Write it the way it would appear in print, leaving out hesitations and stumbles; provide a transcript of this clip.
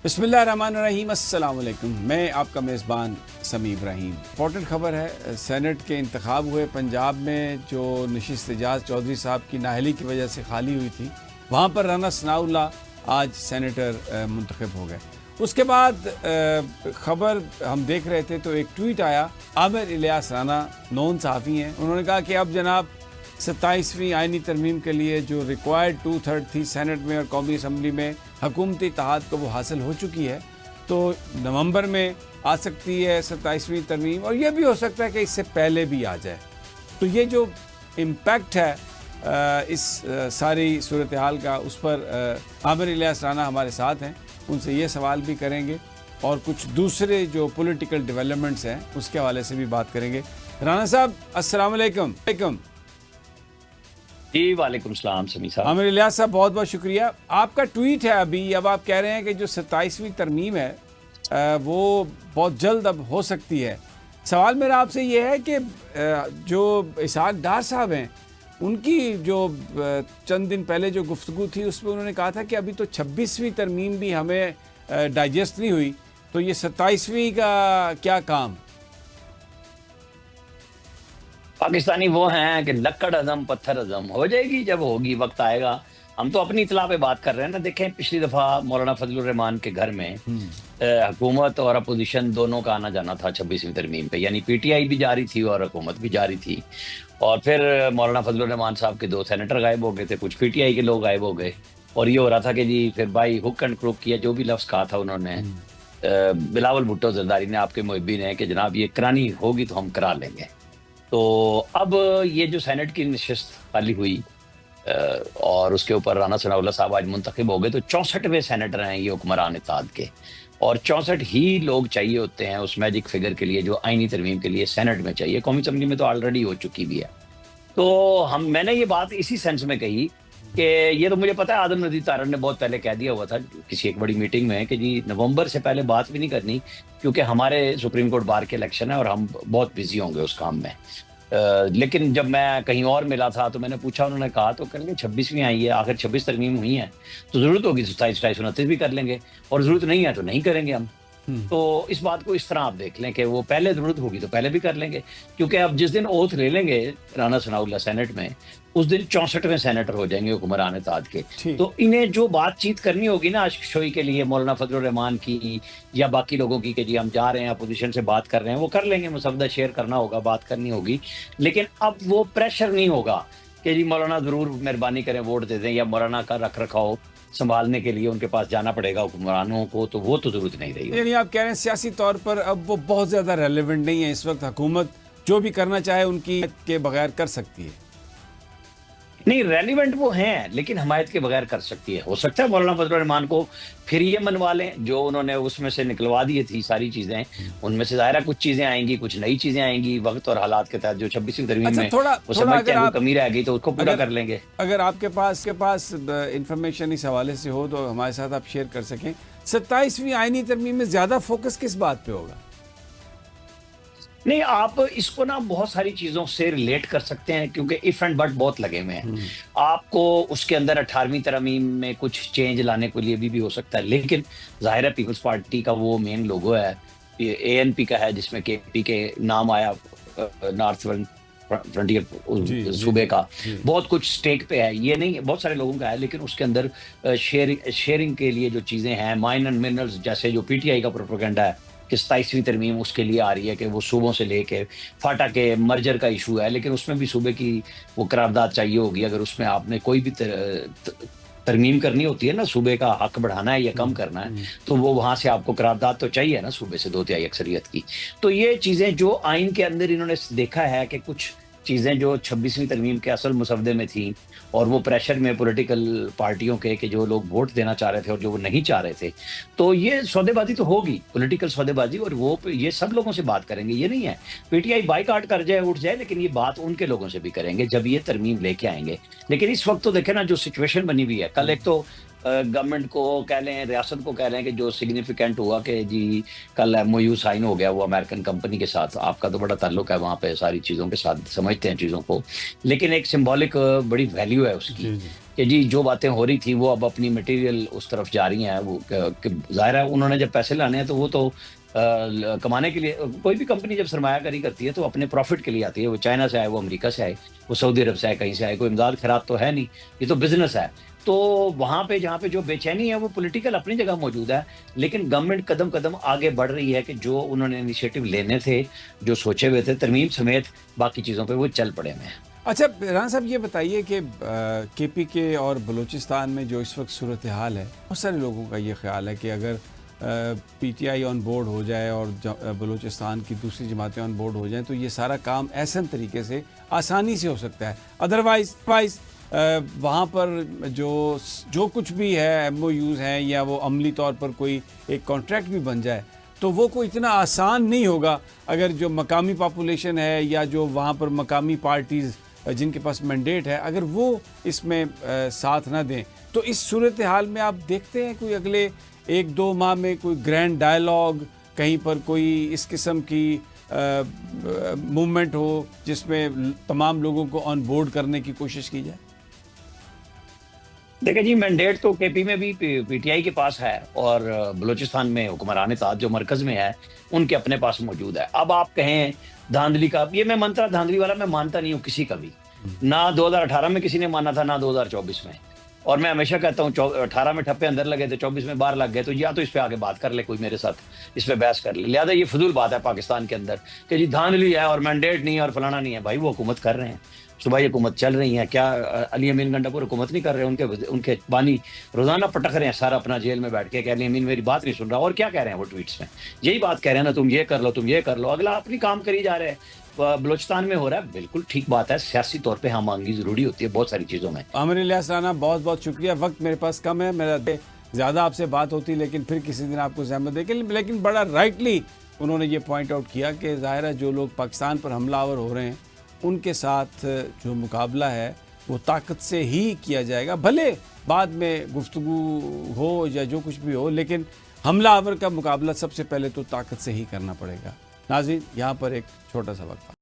بسم اللہ الرحمن الرحیم، السلام علیکم۔ میں آپ کا میزبان سمیع ابراہیم۔ امپورٹنٹ خبر ہے، سینٹ کے انتخاب ہوئے پنجاب میں جو نشست اعجاز چودھری صاحب کی نااہلی کی وجہ سے خالی ہوئی تھی، وہاں پر رانا ثناء اللہ آج سینیٹر منتخب ہو گئے۔ اس کے بعد خبر ہم دیکھ رہے تھے تو ایک ٹویٹ آیا، عامر الیاس رانا نون صحافی ہیں، انہوں نے کہا کہ اب جناب 27ویں آئینی ترمیم کے لیے جو ریکوائرڈ 2/3 تھی سینٹ میں اور قومی اسمبلی میں حکومتی اتحاد کو وہ حاصل ہو چکی ہے، تو نومبر میں آ سکتی ہے 27ویں ترمیم، اور یہ بھی ہو سکتا ہے کہ اس سے پہلے بھی آ جائے۔ تو یہ جو امپیکٹ ہے اس ساری صورتحال کا، اس پر عامر الیاس رانا ہمارے ساتھ ہیں، ان سے یہ سوال بھی کریں گے اور کچھ دوسرے جو پولیٹیکل ڈیولپمنٹس ہیں اس کے حوالے سے بھی بات کریں گے۔ رانا صاحب السلام علیکم۔ جی وعلیکم السلام سمیع صاحب۔ عامر الیاس صاحب بہت بہت شکریہ۔ آپ کا ٹویٹ ہے ابھی، اب آپ کہہ رہے ہیں کہ جو 27ویں ترمیم ہے وہ بہت جلد اب ہو سکتی ہے۔ سوال میرا آپ سے یہ ہے کہ جو اسحاق ڈار صاحب ہیں، ان کی جو چند دن پہلے جو گفتگو تھی اس میں انہوں نے کہا تھا کہ ابھی تو 26ویں ترمیم بھی ہمیں ڈائجسٹ نہیں ہوئی، تو یہ 27ویں کا کیا کام؟ پاکستانی وہ ہیں کہ لکڑ عزم پتھر عزم ہو جائے گی، جب ہوگی وقت آئے گا۔ ہم تو اپنی اطلاع پہ بات کر رہے ہیں نا۔ دیکھیں پچھلی دفعہ مولانا فضل الرحمان کے گھر میں حکومت اور اپوزیشن دونوں کا آنا جانا تھا 26ویں ترمیم پہ، یعنی پی ٹی آئی بھی جاری تھی اور حکومت بھی جاری تھی، اور پھر مولانا فضل الرحمان صاحب کے 2 سینیٹر غائب ہو گئے تھے، کچھ پی ٹی آئی کے لوگ غائب ہو گئے، اور یہ ہو رہا تھا کہ جی پھر بھائی ہک اینڈ کروک کیا، جو بھی لفظ کہا تھا انہوں نے، بلاول بھٹو زرداری نے، آپ کے محبین ہیں، کہ جناب یہ کرانی ہوگی تو ہم کرا لیں گے۔ تو اب یہ جو سینٹ کی نشست خالی ہوئی اور اس کے اوپر رانا ثناء اللہ صاحب آج منتخب ہو گئے، تو 64ویں سینیٹر ہیں یہ حکمران اتحاد کے، اور 64 ہی لوگ چاہیے ہوتے ہیں اس میجک فگر کے لیے جو آئینی ترمیم کے لیے سینٹ میں چاہیے۔ قومی اسمبلی میں تو آلریڈی ہو چکی بھی ہے۔ تو میں نے یہ بات اسی سینس میں کہی کہ یہ تو مجھے پتا ہے آدم ندی تارڑ نے بہت پہلے کہہ دیا ہوا تھا کسی ایک بڑی میٹنگ میں کہ جی نومبر سے پہلے بات بھی نہیں کرنی، کیونکہ ہمارے سپریم کورٹ بار کے الیکشن ہے اور ہم بہت بزی ہوں گے اس کام میں۔ لیکن جب میں کہیں اور ملا تھا تو میں نے پوچھا، انہوں نے کہا تو کر لیں، 26ویں آئی ہے، آخر 26 ترمیم ہوئی ہیں، تو ضرورت ہوگی 27 28 29 بھی کر لیں گے، اور ضرورت نہیں ہے تو نہیں کریں گے ہم۔ تو اس بات کو اس طرح آپ دیکھ لیں کہ وہ پہلے ضرورت ہوگی تو پہلے بھی کر لیں گے، کیونکہ اب جس دن اوتھ لے لیں گے رانا ثناء اللہ سینٹ میں، اس دن 64ویں سینیٹر ہو جائیں گے حکمران اتحاد کے۔ تو انہیں جو بات چیت کرنی ہوگی نا عشق شوئی کے لیے مولانا فضل الرحمان کی یا باقی لوگوں کی کہ جی ہم جا رہے ہیں اپوزیشن سے بات کر رہے ہیں، وہ کر لیں گے، مسودہ شیئر کرنا ہوگا، بات کرنی ہوگی، لیکن اب وہ پریشر نہیں ہوگا کہ جی مولانا ضرور مہربانی کریں ووٹ دے دیں، یا مولانا کا رکھ رکھاؤ سنبھالنے کے لیے ان کے پاس جانا پڑے گا حکمرانوں کو، تو وہ تو ضرورت نہیں رہی۔ یعنی آپ کہہ رہے ہیں سیاسی طور پر اب وہ بہت زیادہ ریلیونٹ نہیں ہے اس وقت، حکومت جو بھی کرنا چاہے ان کی کے بغیر کر سکتی ہے؟ نہیں، ریلیونٹ وہ ہیں لیکن حمایت کے بغیر کر سکتی ہے۔ ہو سکتا ہے مولانا فضل الرحمان کو پھر یہ منوا لیں جو انہوں نے اس میں سے نکلوا دی تھی ساری چیزیں، ان میں سے ظاہرہ کچھ چیزیں آئیں گی، کچھ نئی چیزیں آئیں گی وقت اور حالات کے تحت، جو 26ویں ترمیم میں وہ سمجھتے ہیں کمی رہ گئی تو اس کو پورا کر لیں گے۔ اگر آپ کے پاس انفارمیشن اس حوالے سے ہو تو ہمارے ساتھ آپ شیئر کر سکیں۔ 27ویں آئینی ترمیم میں زیادہ فوکس کس بات پہ ہوگا؟ نہیں، آپ اس کو نا بہت ساری چیزوں سے ریلیٹ کر سکتے ہیں، کیونکہ ایف اینڈ بٹ بہت لگے ہوئے ہیں۔ آپ کو اس کے اندر 18ویں ترمیم میں کچھ چینج لانے کے لیے بھی ہو سکتا ہے، لیکن ظاہر ہے پیپلز پارٹی کا وہ مین لوگو ہے، اے این پی کا ہے، جس میں کے پی کے نام آیا، نارتھ فرنٹیئر صوبے کا، بہت کچھ سٹیک پہ ہے، یہ نہیں بہت سارے لوگوں کا ہے، لیکن اس کے اندر شیئرنگ کے لیے جو چیزیں ہیں، مائن اینڈ منرلز، جیسے جو پی ٹی آئی کا پروپیگنڈا ہے کہ 27ویں ترمیم اس کے لیے آ رہی ہے کہ وہ صوبوں سے لے کے فاٹا کے مرجر کا ایشو ہے، لیکن اس میں بھی صوبے کی وہ قرارداد چاہیے ہوگی۔ اگر اس میں آپ نے کوئی بھی ترمیم کرنی ہوتی ہے نا، صوبے کا حق بڑھانا ہے یا کم کرنا ہے، تو وہ وہاں سے آپ کو قرارداد تو چاہیے نا صوبے سے 2/3 اکثریت کی۔ تو یہ چیزیں جو آئین کے اندر انہوں نے دیکھا ہے کہ کچھ چیزیں جو 26ویں ترمیم کے اصل مسودے میں تھیں، اور وہ پریشر میں پولیٹیکل پارٹیوں کے کہ جو لوگ ووٹ دینا چاہ رہے تھے اور جو وہ نہیں چاہ رہے تھے، تو یہ سودے بازی تو ہوگی، پولیٹیکل سودے بازی، اور وہ یہ سب لوگوں سے بات کریں گے۔ یہ نہیں ہے پی ٹی آئی بائیکاٹ کر جائے اٹھ جائے، لیکن یہ بات ان کے لوگوں سے بھی کریں گے جب یہ ترمیم لے کے آئیں گے۔ لیکن اس وقت تو دیکھیں نا جو سچویشن بنی ہوئی ہے، کل ایک تو گورنمنٹ کو کہہ لیں، ریاست کو کہہ لیں کہ جو سگنیفیکینٹ ہوا کہ جی کل ایم او یو سائن ہو گیا وہ امریکن کمپنی کے ساتھ، آپ کا تو بڑا تعلق ہے وہاں پہ، ساری چیزوں کے ساتھ سمجھتے ہیں چیزوں کو، لیکن ایک سمبولک بڑی ویلیو ہے اس کی کہ جی جو باتیں ہو رہی تھی وہ اب اپنی مٹیریل اس طرف جا رہی ہیں، وہ کہ ظاہر ہے انہوں نے جب پیسے لانے ہیں تو وہ تو کمانے کے لیے، کوئی بھی کمپنی جب سرمایہ کاری کرتی ہے تو اپنے پروفٹ کے لیے آتی ہے، وہ چائنا سے آئے، وہ امریکہ سے آئے، وہ سعودی عرب سے آئے، کہیں سے آئے، کوئی امداد خیرات تو ہے نہیں، یہ تو بزنس ہے۔ تو وہاں پہ جہاں پہ جو بے چینی ہے وہ پولیٹیکل اپنی جگہ موجود ہے، لیکن گورنمنٹ قدم قدم آگے بڑھ رہی ہے کہ جو انہوں نے انیشیٹو لینے تھے، جو سوچے ہوئے تھے، ترمیم سمیت باقی چیزوں پہ وہ چل پڑے ہیں۔ اچھا رانا صاحب یہ بتائیے کہ کے پی کے اور بلوچستان میں جو اس وقت صورتحال ہے، بہت سارے لوگوں کا یہ خیال ہے کہ اگر P T I on board ہو جائے اور بلوچستان کی دوسری جماعتیں آن بورڈ ہو جائیں تو یہ سارا کام احسن طریقے سے آسانی سے ہو سکتا ہے، ادروائز وہاں پر جو کچھ بھی ہے ایم او یوز ہیں یا وہ عملی طور پر کوئی ایک کانٹریکٹ بھی بن جائے تو وہ کوئی اتنا آسان نہیں ہوگا اگر جو مقامی پاپولیشن ہے یا جو وہاں پر مقامی پارٹیز جن کے پاس مینڈیٹ ہے اگر وہ اس میں ساتھ نہ دیں تو اس صورتحال میں آپ دیکھتے ہیں کوئی اگلے 1-2 ماہ میں کوئی گرینڈ ڈائلاگ کہیں پر کوئی اس قسم کی موومنٹ ہو جس میں تمام لوگوں کو آن بورڈ کرنے کی کوشش کی جائے؟ دیکھیں جی، مینڈیٹ تو کے پی میں بھی پی ٹی آئی کے پاس ہے اور بلوچستان میں حکمران اتحاد جو مرکز میں ہے ان کے اپنے پاس موجود ہے۔ اب آپ کہیں دھاندلی کا، یہ میں منترا دھاندلی والا میں مانتا نہیں ہوں کسی کا بھی، نہ 2018 میں کسی نے مانا تھا، نہ 2024 میں، اور میں ہمیشہ کہتا ہوں 18 میں ٹھپے اندر لگے تھے، 24 میں باہر لگ گئے، تو یا تو اس پہ آگے بات کر لے کوئی میرے ساتھ، اس پہ بحث کر لے۔ لہٰذا یہ فضول بات ہے پاکستان کے اندر کہ جی دھاندلی ہے اور مینڈیٹ نہیں ہے اور فلانا نہیں ہے۔ بھائی وہ حکومت کر رہے ہیں، صوبائی حکومت چل رہی ہیں، کیا علی امین گنڈاپور حکومت نہیں کر رہے؟ ان کے بانی روزانہ پٹک رہے ہیں سارا اپنا جیل میں بیٹھ کے کہ علی امین میری بات نہیں سن رہا، اور کیا کہہ رہے ہیں وہ ٹویٹس میں؟ یہی بات کہہ رہے ہیں نا، تم یہ کر لو، تم یہ کر لو، اگلا اپنی کام کری جا رہے ہیں۔ بلوچستان میں ہو رہا ہے، بالکل ٹھیک بات ہے، سیاسی طور پہ ہم آہنگی ضروری ہوتی ہے بہت ساری چیزوں میں۔ عامر الیاس رانا بہت بہت شکریہ، وقت میرے پاس کم ہے، میرا زیادہ آپ سے بات ہوتی لیکن پھر کسی دن آپ کو زحمت دے کے، لیکن بڑا رائٹلی انہوں نے یہ پوائنٹ آؤٹ کیا کہ ظاہر ہے جو لوگ پاکستان پر حملہ آور ہو رہے ہیں ان کے ساتھ جو مقابلہ ہے وہ طاقت سے ہی کیا جائے گا، بھلے بعد میں گفتگو ہو یا جو کچھ بھی ہو، لیکن حملہ آور کا مقابلہ سب سے پہلے تو طاقت سے ہی کرنا پڑے گا۔ ناظرین، یہاں پر ایک چھوٹا سا وقفہ۔